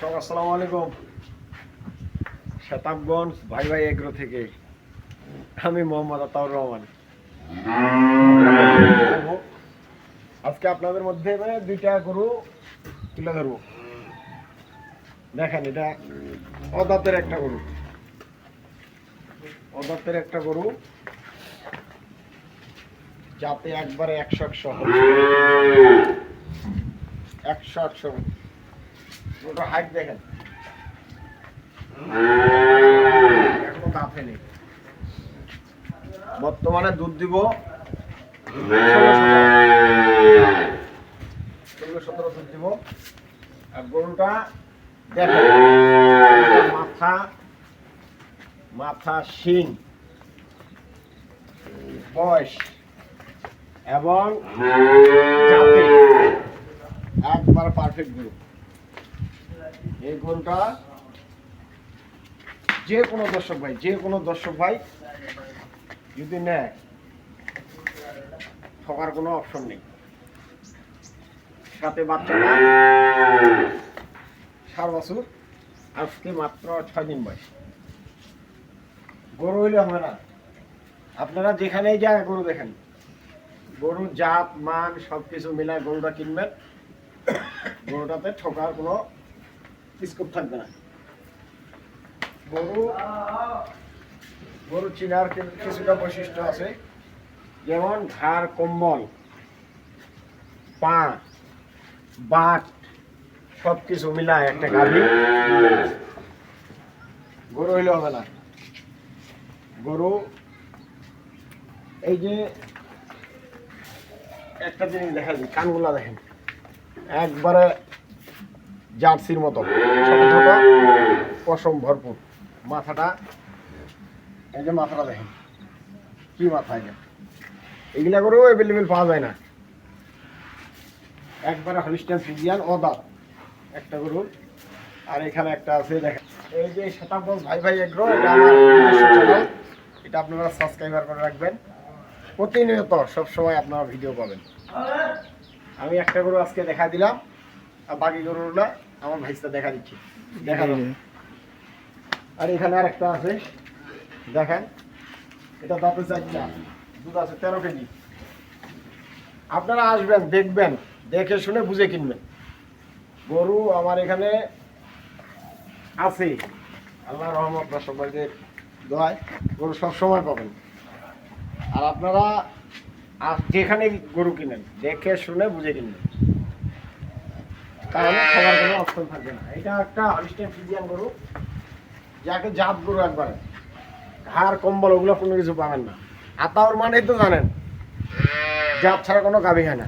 আসসালামু আলাইকুম। শতাবগঞ্জ ভাই ভাই এগ্রো থেকে আমি মোহাম্মদ আতাউর রহমান। আজকে আপনাদের মধ্যে দুইটা গরু তুলে ধরবো। দেখেন, এটা অদাতের একটা গরু, অদাতের একটা গরু, যাতে একবারে 100-100 100-100 গরুটার হাইট দেখেন, এখনো দাঁত হয়নি। বর্তমানে দুধ দিব 16-17 দুধ দিব। আর গরুটা দেখেন, মাথা শিং, বয়স এবং জাতি একবার পারফেক্ট গরু। এই গরুটা যে কোনো দর্শক ভাই যদি নেয়, ঠকার কোনো অপশন নেই। সাথে বাচ্চাটা 4 বছর, আজকে মাত্র 6 দিন বয়স। গরু হইলে হবে না, আপনারা যেখানেই যায় গরু দেখেন, গরুর জাত মান সবকিছু মিলায় গরুটা কিনবেন। গরুটাতে ঠকার কোনো স্কোপ থাকবে না। গরু চিনার কিছুটা বৈশিষ্ট্য আছে, যেমন ঘাড়, কম্বল, পা, বাট সবকিছু মিলায় একটা গাভী। গরু হইলে হবে না। গরু এই যে একটা জিনিস দেখা যায়, কানগুলা দেখেন একবারে জার্সির মতো ছোট ছোট, পশম ভরপুর। মাথাটা, এই যে মাথাটা দেখেন কি মাথা, এগুলা করেও অ্যাভেলেবেল পাওয়া যায় না। একবারে হলিস্টাইন ফ্রিজিয়ান অদাঁত একটা গরু। আর এখানে একটা আছে দেখেন, এই যে শতাবগঞ্জ ভাই ভাই এগ্রো, এটা আমার নিজস্ব চ্যানেল। এটা আপনারা সাবস্ক্রাইবার করে রাখবেন, প্রতিনিয়ত সবসময় আপনারা ভিডিও পাবেন। আমি একটা গরু আজকে দেখা দিলাম, আর বাকি গরুগুলো আমার ভাইসটা দেখা দিচ্ছি, দেখানো। আর এখানে আর একটা আছে দেখেন, এটা দাঁতে 4টা, দুধ আছে 13 কেজি। আপনারা আসবেন, দেখবেন, দেখে শুনে বুঝে কিনবেন। গরু আমার এখানে আছে, আল্লাহ রহমত সবাইকে দোয়ায় গরু সবসময় পাবেন। আর আপনারা যেখানে গরু কিনেন, দেখে শুনে বুঝে কিনবেন, তাহলে খাবার কোনো অপশন থাকবে না। এটা একটা হলিস্টাইন ফ্রিজিয়ান গরু, যাকে জাত গরু একবারে। ঘাড়, কম্বল ওগুলো কোনো কিছু পাবেন না। আতাউর মানেই তো জানেন, জাত ছাড়া কোনো গাভী হয় না।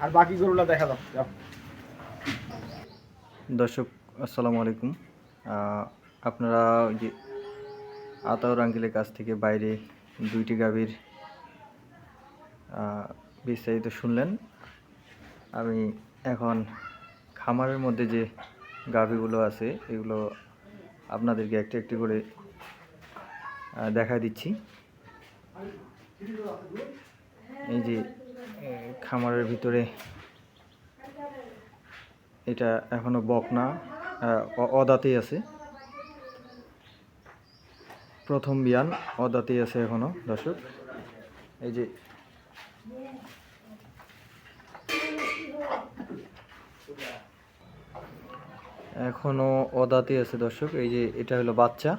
আর বাকি গরুগুলো দেখা যাও। দর্শক আসসালামু আলাইকুম। আপনারা ওই যে আতাউর আঙ্কেলের কাছ থেকে বাইরে 2টি গাভীর বিস্তারিত শুনলেন। আমি এখন খামারের মধ্যে যে গাভীগুলো আছে এগুলো আপনাদেরকে একটি একটি করে দেখা দিচ্ছি। এই যে খামারের ভিতরে এটা এখনো বকনা, অদাঁতেই আছে। প্রথম বিয়ান, অদাঁতেই আছে এখনো। দর্শক এই যে এখনো অদাঁতেই আছে দর্শক। এই যে এটা হলো বাচ্চা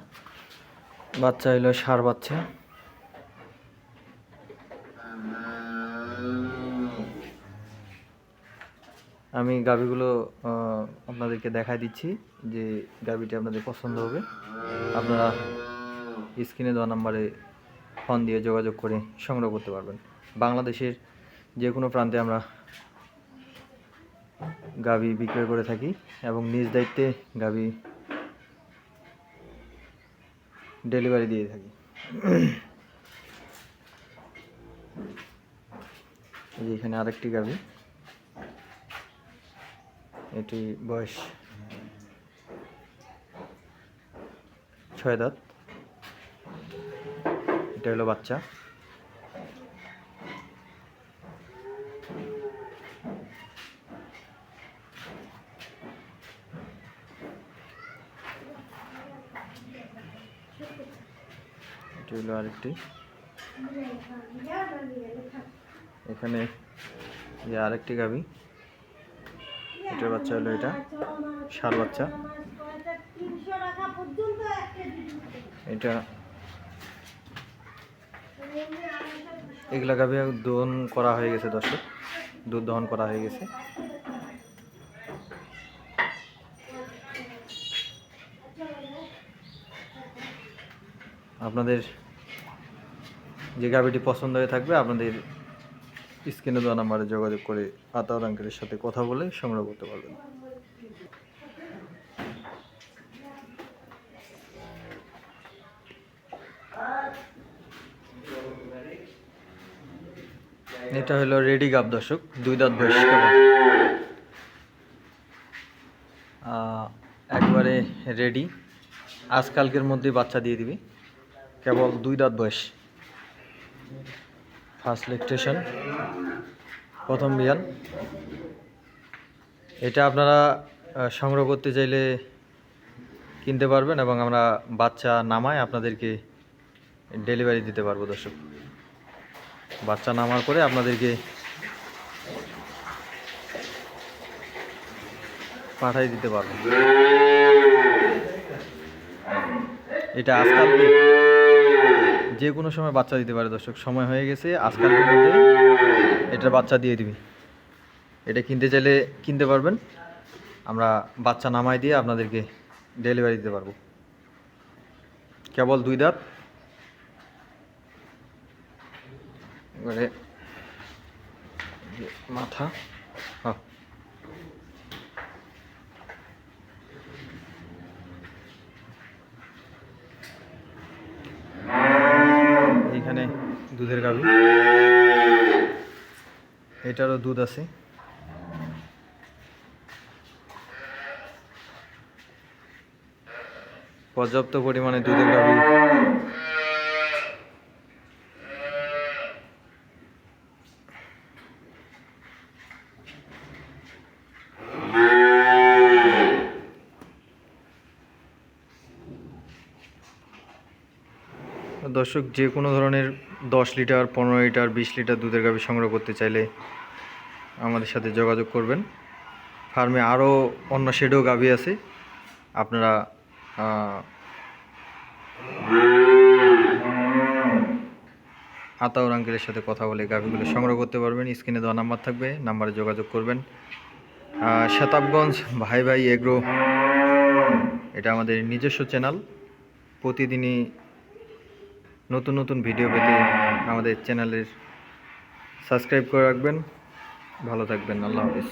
হলো ষাঁড় বাচ্চা। আমি গাভীগুলো আপনাদেরকে দেখাই দিচ্ছি, যে গাভীটি আপনাদের পছন্দ হবে। আপনারা স্ক্রিনে দেওয়া নাম্বারে ফোন দিয়ে যোগাযোগ করে সংগ্রহ করতে পারবেন। বাংলাদেশের যে কোনো প্রান্তে আমরা গাভী বিক্রয় করে থাকি এবং নিজ দায়িত্বে গাভী ডেলিভারি দিয়ে থাকি। এই যে এখানে আরেকটি গাভী, এটি বয়স 6 দাঁত। এটা হলো বাচ্চা। হলো আরেকটি। এখানে যে আরেকটি গাভী, এটার বাচ্চা হলো এটা ষাঁড় বাচ্চা। এটা এগুলা গাভী দহন করা হয়ে গেছে দর্শক, দুধ দহন করা হয়ে গেছে। আপনাদের যে গাভীটি পছন্দ হয়ে থাকবে আপনাদের স্ক্রিনে দেওয়া নাম্বারে যোগাযোগ করে আতাউর আঙ্কেলের সাথে কথা বলে সংগ্রহ করতে পারবেন। এটা হলো রেডি গাব দর্শক, 2 দাঁত বয়স কেবল, একবারে রেডি, আজকালকের মধ্যেই বাচ্চা দিয়ে দিবি, কেবল 2 দাঁত বয়স, ফার্স্ট ল্যাকটেশন, প্রথম বিয়ান। এটা আপনারা সংগ্রহ করতে চাইলে কিনতে পারবেন এবং আমরা বাচ্চা নামায় আপনাদেরকে ডেলিভারি দিতে পারবো দর্শক। বাচ্চা নামার পরে আপনাদেরকে পাঠাই দিতে পারবো। এটা আজকালকে যে কোনো সময় বাচ্চা দিতে পারে দর্শক, সময় হয়ে গেছে, আজকালকের মধ্যে এটার বাচ্চা দিয়ে দিবি। এটা কিনতে চাইলে কিনতে পারবেন, আমরা বাচ্চা নামাই দিয়ে আপনাদেরকে ডেলিভারি দিতে পারবো। কেবল 2 দাঁত। এবারে মাথা, এইখানে দুধের গাভী, এটারও দুধ আছে। পর্যাপ্ত পরিমাণে দুধের গাভী। দর্শক, যে কোনো ধরনের 10 লিটার, 15 লিটার, 20 লিটার দুধের গাভী সংগ্রহ করতে চাইলে আমাদের সাথে যোগাযোগ করবেন। ফার্মে আরও অন্য শেডেও গাভী আছে, আপনারা আতাউর আঙ্কেলের সাথে কথা বলে গাভীগুলো সংগ্রহ করতে পারবেন। স্ক্রিনে দেওয়া নাম্বার থাকবে, নাম্বারে যোগাযোগ করবেন। শতাবগঞ্জ ভাই ভাই এগ্রো, এটা আমাদের নিজস্ব চ্যানেল। প্রতিদিনই নতুন নতুন ভিডিও পেতে আমাদের চ্যানেলের সাবস্ক্রাইব করে রাখবেন। ভালো থাকবেন, আল্লাহ হাফিজ।